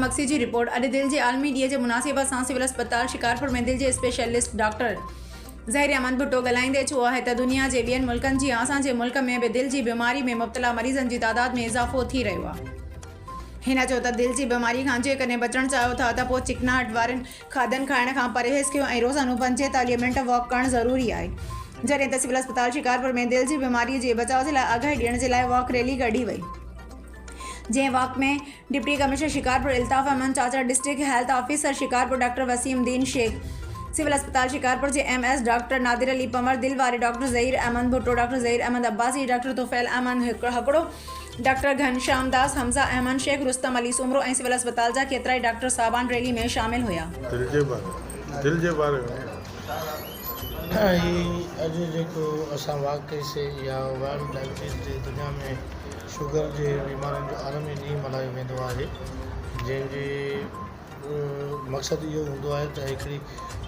मक्सी जी report. अॼु दिल के आलमी ॾींहं जे मुनासिबत सां सिविल अस्पताल शिकारपुर में दिल के स्पेशलिस्ट डॉक्टर ज़हीर अहमद भुट्टो ॻाल्हाईंदे चयो आहे त दुनिया के ॿियनि मुल्कनि जी असांजे मुल्क में भी दिल की बीमारी में मुब्तला मरीज़नि की तादाद में इजाफ़ो थी रहियो आहे। हिन चयो त दिल की बीमारी खां जेकॾहिं बचणु चाहियो था त पोइ चिकनाहट वारनि खाधनि खाइण खां परहेज़ कयो ऐं रोज़ानो 45 मिनट वॉक करणु ज़रूरी आहे। जॾहिं त सिविल अस्पताल शिकारपुर में दिल की बीमारी के बचाव के लिए आगाही ॾियण जे लाइ वॉक रैली कढी वई, जंहिं वॉक में deputy commissioner Shikarpur Iltaf Ahmed Chacha, district health officer Shikarpur doctor Waseem Uddin Shaikh, civil अस्पताल शिकारपुर के MS डॉक्टर नादिर अली पमर, दिल वारे doctor Zaheer Ahmed Bhutto, doctor Zaheer Ahmed Abbasi, doctor Tufail Ahmed Hakro, doctor Ghanshyam Das, Hamza Ahmed Shaikh, Rustam Ali Soomro ऐं सिविल अस्पताल जा केतिराई डॉक्टर साहबान रैली में शामिल हुआ। दिल जे बारे में अॼु जेको असां वाक कईसीं या वर्ल्ड डायबिटीज़ डे, दुनिया में शुगर जे बीमारियुनि जो आलमी ॾींहुं मल्हायो वेंदो आहे, जंहिंजी मक़सदु इहो हूंदो आहे त हिकिड़ी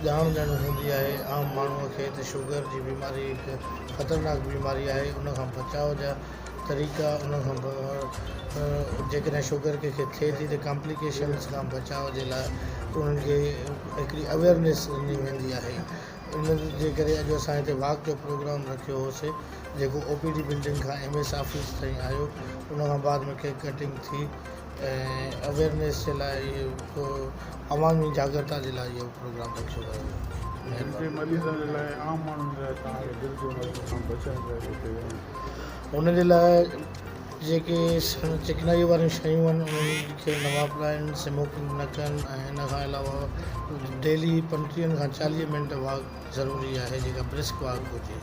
ॼाण ॾियणु हूंदी आहे आम माण्हूअ खे त शुगर जी बीमारी हिकु ख़तरनाक बीमारी आहे, उन खां बचाव जा तरीक़ा, उन खां जेकॾहिं शुगर कंहिंखे थिए थी त कॉम्प्लिकेशन्स खां बचाव जे लाइ उन्हनि खे हिकिड़ी अवेयरनेस ॾिनी वेंदी आहे। इन जे करे अॼु असां हिते वॉक जो प्रोग्राम रखियो होसीं, जेको OPD बिल्डिंग खां MS ऑफिस ताईं आयो, उन खां बाद में केक कटिंग थी ऐं अवेयरनेस जे लाइ इहो अवामी जागरता जे लाइ इहो प्रोग्राम रखियो वियो। उन जे लाइ जेके चिकनाई वारियूं शयूं आहिनि उन्हनि खे न वापराइनि, स्मोकिंग न कनि ऐं हिन खां अलावा डेली 35 खां 40 मिनट वॉक ज़रूरी आहे, जेका ब्रिस्क वॉक हुजे।